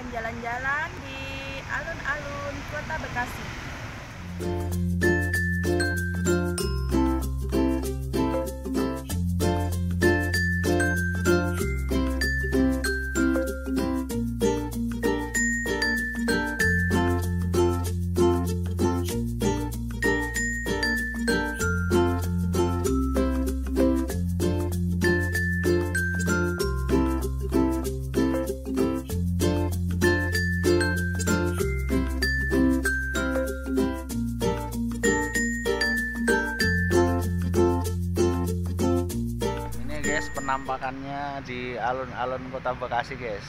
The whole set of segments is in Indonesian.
akan jalan-jalan di alun-alun Kota Bekasi. Penampakannya di alun-alun Kota Bekasi, guys.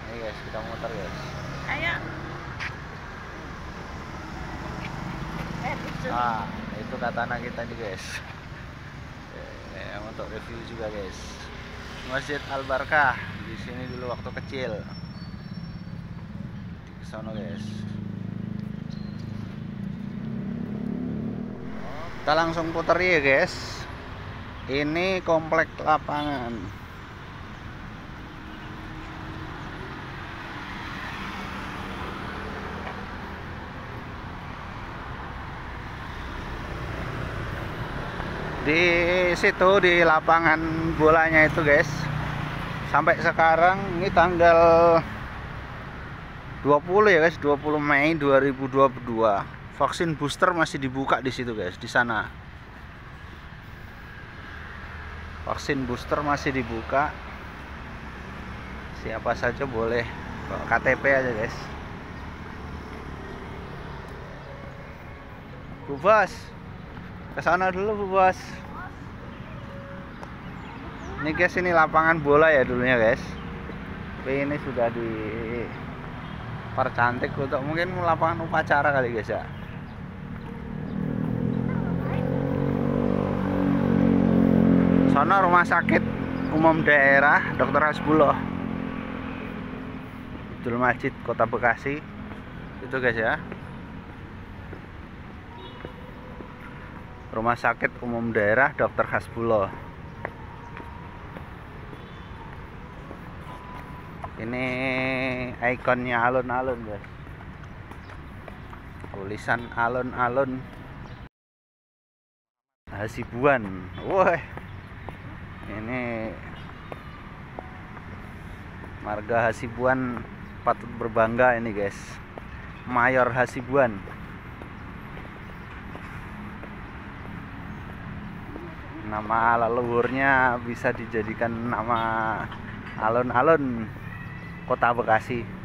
Ini guys, kita muter, guys. Ayo. Ah, itu katana kita nih, guys. Untuk review juga, guys. Masjid Al-Barkah di sini dulu waktu kecil. Di sono, guys. Kita langsung puter ya, guys. Ini komplek lapangan. Di situ di lapangan bolanya itu, guys. Sampai sekarang ini tanggal 20 ya, guys, 20 Mei 2022. Vaksin booster masih dibuka di situ, guys, di sana. Vaksin booster masih dibuka. Siapa saja boleh bawa KTP aja, guys. Bu Bos, ke sana dulu, Bu Bos. Ini, guys, ini lapangan bola ya dulunya, guys. Tapi ini sudah dipercantik untuk mungkin lapangan upacara kali, guys, ya. Sono rumah sakit umum daerah Dr. Hasbullah, Abdul Majid, Kota Bekasi. Itu, guys, ya. Rumah sakit umum daerah Dr. Hasbullah. Ini ikonnya alun-alun, guys. Tulisan alun-alun Hasibuan. Wah. Ini marga Hasibuan patut berbangga ini, guys. Mayor Hasibuan. Nama leluhurnya bisa dijadikan nama alun-alun Kota Bekasi.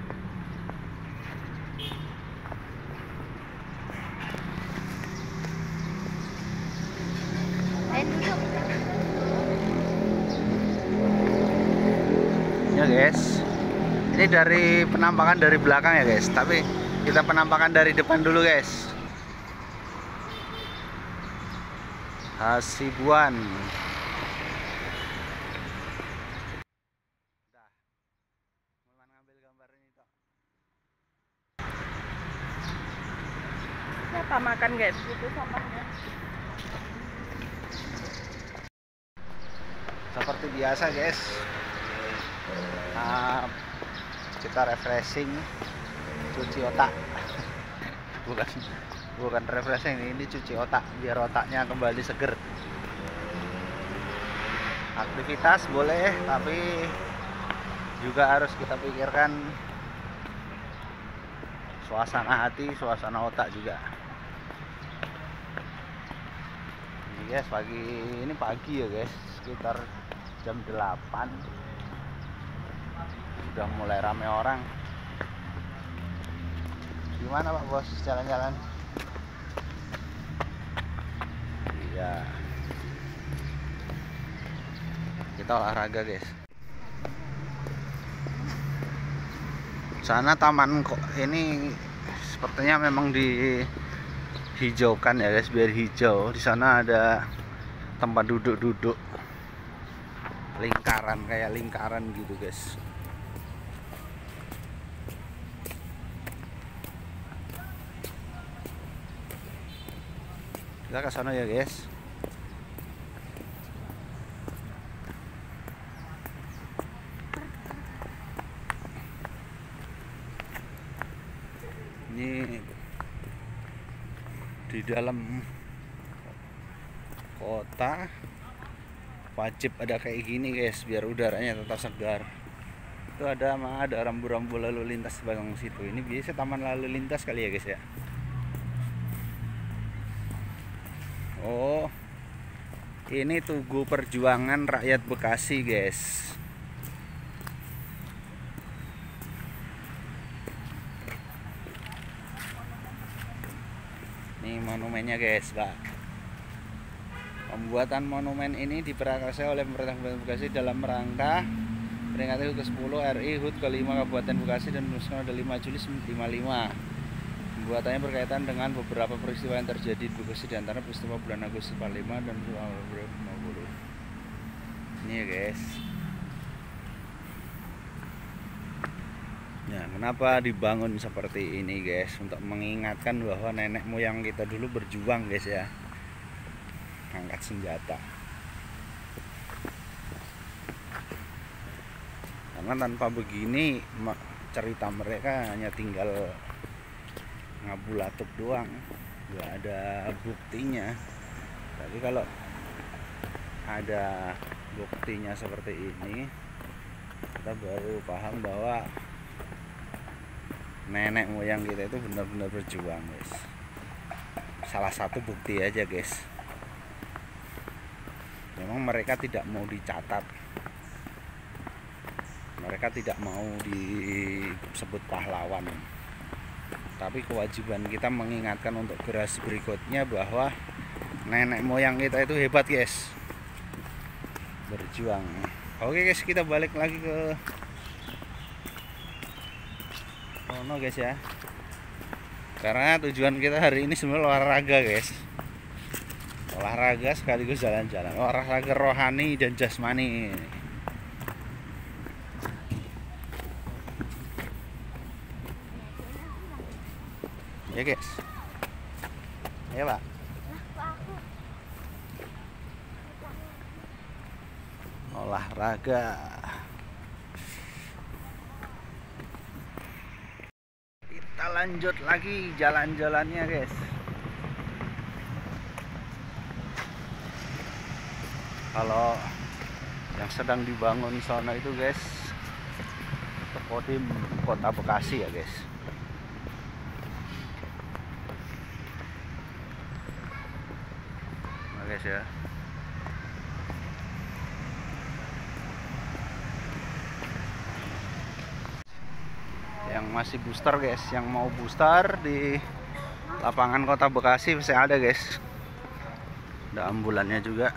Ya, guys, ini dari penampakan dari belakang ya, guys, tapi kita penampakan dari depan dulu, guys. Hasibuan. Apa makan, guys? Itu sampahnya. Seperti biasa, guys. Kita refreshing, cuci otak. bukan refreshing, ini cuci otak biar otaknya kembali seger. Aktivitas boleh, tapi juga harus kita pikirkan suasana hati, suasana otak juga. Ini, guys, pagi ya, guys, sekitar jam 8. Udah mulai rame orang. Gimana, Pak Bos, jalan-jalan? Iya. Kita olahraga, guys. Sana taman kok ini sepertinya memang dihijaukan ya, guys, biar hijau. Di sana ada tempat duduk-duduk. Lingkaran, kayak lingkaran gitu, guys. Kita ke sana ya, guys. Ini di dalam kota wajib ada kayak gini guys, biar udaranya tetap segar. Itu ada rambu-rambu lalu lintas di belakang situ. Ini biasa taman lalu lintas kali ya guys ya. Oh, ini Tugu Perjuangan Rakyat Bekasi guys. Ini monumennya guys, Pak. Pembuatan monumen ini diprakarsai oleh pemerintah Kabupaten Bekasi dalam rangka peringatan HUT ke-10 RI, HUT ke-5 Kabupaten Bekasi dan pada 5 Juli 1955. Pembuatannya berkaitan dengan beberapa peristiwa yang terjadi di Bekasi, di antara peristiwa bulan Agustus 45 dan bulan April 50. Ini ya guys. Nah, kenapa dibangun seperti ini guys? Untuk mengingatkan bahwa nenek moyang kita dulu berjuang guys ya, angkat senjata. Karena tanpa begini cerita mereka hanya tinggal ngabulatuk doang, nggak ada buktinya. Tapi kalau ada buktinya seperti ini, kita baru paham bahwa nenek moyang kita itu benar-benar berjuang guys. Salah satu bukti aja guys, memang mereka tidak mau dicatat, mereka tidak mau disebut pahlawan, tapi kewajiban kita mengingatkan untuk generasi berikutnya bahwa nenek moyang kita itu hebat guys, berjuang. Oke guys, kita balik lagi ke Rono guys ya, karena tujuan kita hari ini sebenarnya olahraga guys. Olahraga sekaligus jalan-jalan, olahraga rohani dan jasmani. Ya guys, ya Pak. Olahraga. Kita lanjut lagi jalan-jalannya guys. Kalau yang sedang dibangun sana itu guys, Kodim Kota Bekasi ya guys. Nah guys ya, yang masih booster guys, yang mau booster di lapangan Kota Bekasi masih ada guys. Ada ambulannya juga.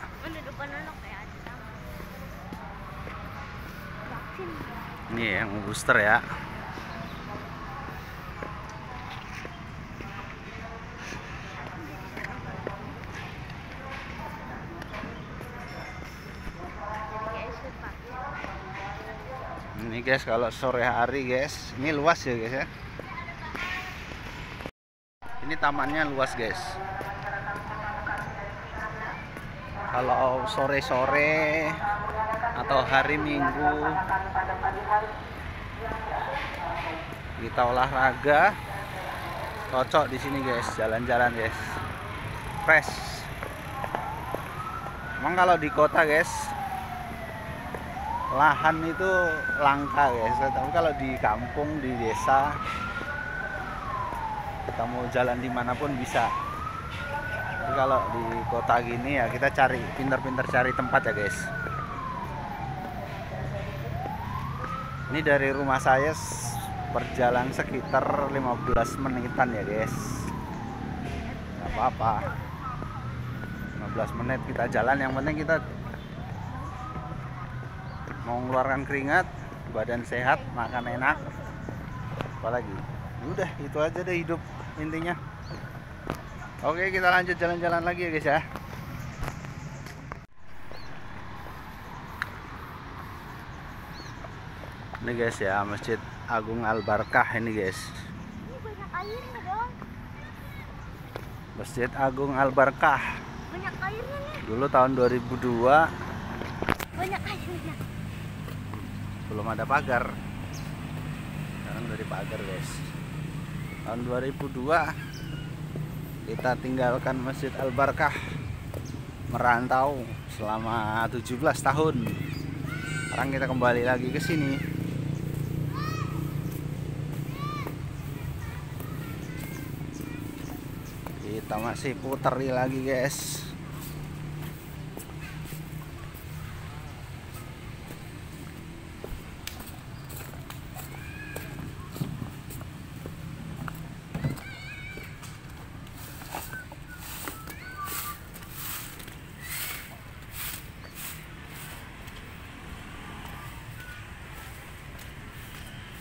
Ini yang booster ya. Ini guys, kalau sore hari guys, ini luas ya guys ya. Ini tamannya luas guys. Kalau sore-sore atau hari Minggu kita olahraga, cocok di sini guys, jalan-jalan guys, fresh. Emang kalau di kota guys, lahan itu langka guys, tapi kalau di kampung, di desa, kita mau jalan dimanapun bisa. Tapi kalau di kota gini ya kita cari, pinter-pinter cari tempat ya guys. Ini dari rumah saya berjalan sekitar 15 menitan ya guys. Gak apa-apa, 15 menit kita jalan, yang penting kita mau mengeluarkan keringat, badan sehat, makan enak, apalagi udah itu aja deh hidup intinya. Oke, kita lanjut jalan-jalan lagi ya guys ya. Ini guys ya, Masjid Agung Al-Barkah ini guys. Ini banyak airnya dong. Masjid Agung Al-Barkah. Banyak airnya nih. Dulu tahun 2002. Banyak airnya. Belum ada pagar. Sekarang dari pagar guys. tahun 2002 kita tinggalkan Masjid Al Barkah, merantau selama 17 tahun. Sekarang kita kembali lagi ke sini. Kita masih puteri lagi, guys.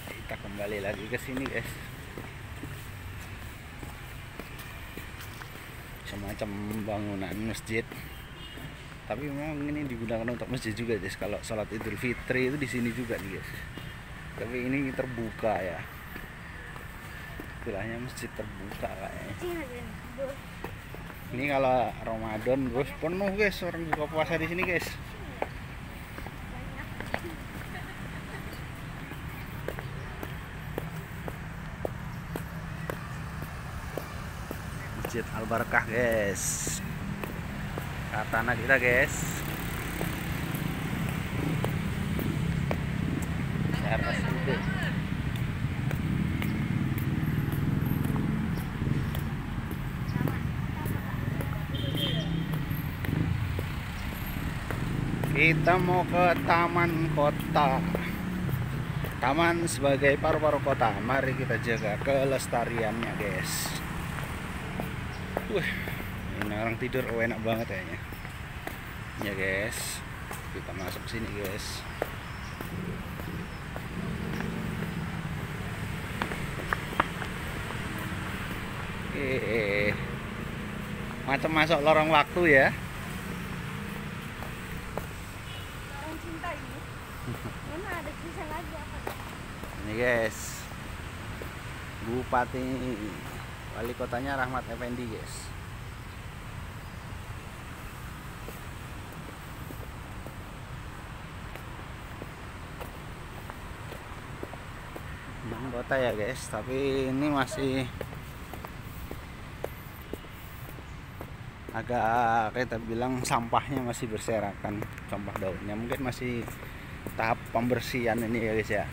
Kita kembali lagi ke sini, guys. Semacam bangunan masjid, tapi memang ini digunakan untuk masjid juga, guys. Kalau sholat Idul Fitri itu di sini juga nih, guys. Tapi ini terbuka ya, istilahnya masjid terbuka kayaknya. Ini kalau Ramadan, guys, penuh, guys, orang buka puasa di sini, guys. Masjid Al Barkah, guys. Tanah kita, guys. RSUD. Kita mau ke taman kota. Taman sebagai paru-paru kota. Mari kita jaga kelestariannya, guys. Ini orang tidur, enak banget kayaknya. Ya, guys. Kita masuk sini, guys. Macam masuk lorong waktu ya. Lorong cinta ini. Mana ada kisah lagi apa? Ini, guys. Bupati Wali kotanya Rahmat Effendi, guys. Kota ya, guys, tapi ini masih agak kita bilang sampahnya masih berserakan, sampah daunnya mungkin masih tahap pembersihan ini ya, guys ya.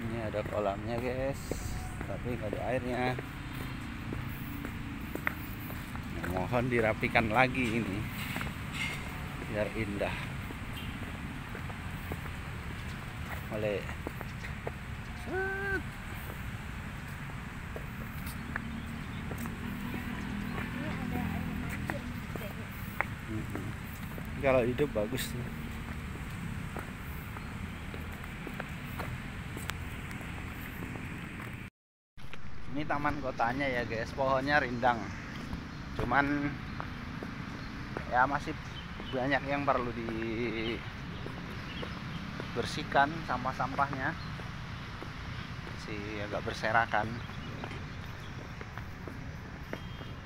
Ini ada kolamnya, guys, tapi nggak ada airnya. Nah, mohon dirapikan lagi ini biar indah. Oleh kalau hidup bagus tuh. Ini taman kotanya ya, guys. Pohonnya rindang, cuman ya masih banyak yang perlu dibersihkan, sampah-sampahnya masih agak berserakan.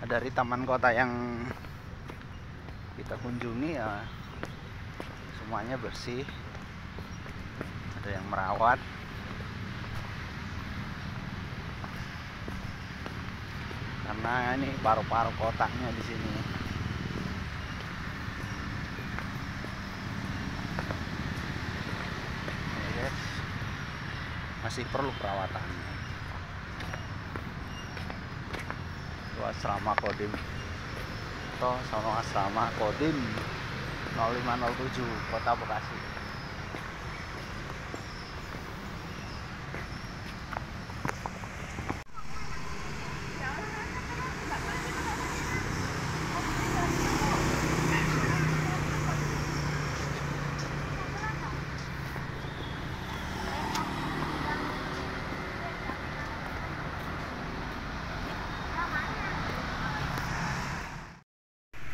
Dari taman kota yang kita kunjungi ya semuanya bersih, ada yang merawat. Karena ini paru-paru kotanya di sini. Ya, guys. Masih perlu perawatan. Itu asrama Kodim. Itu sono asrama Kodim 0507 Kota Bekasi.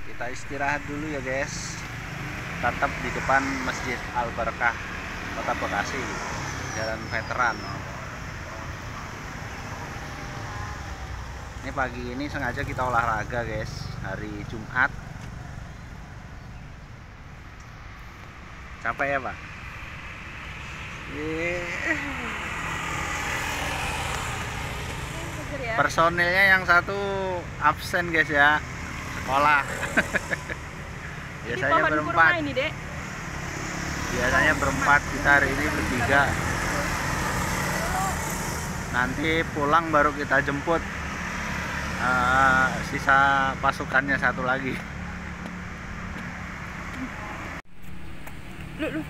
Kita istirahat dulu ya, guys. Tetap di depan Masjid Al Barkah Kota Bekasi, Jalan Veteran. Ini pagi ini sengaja kita olahraga guys, hari Jumat. Capek ya Pak? Personilnya yang satu absen guys ya, sekolah. Biasanya berempat. Ini, Dek. Biasanya berempat, kita hari ini bertiga. Nanti pulang baru kita jemput sisa pasukannya satu lagi. Lu.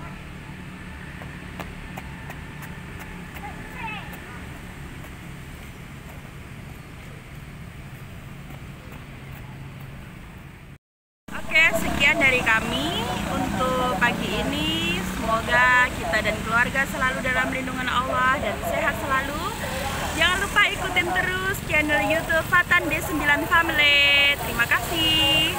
Oke, sekian dari kami untuk pagi ini. Semoga kita dan keluarga selalu dalam lindungan Allah dan sehat selalu. Jangan lupa ikutin terus channel YouTube Fatan D9 Family. Terima kasih.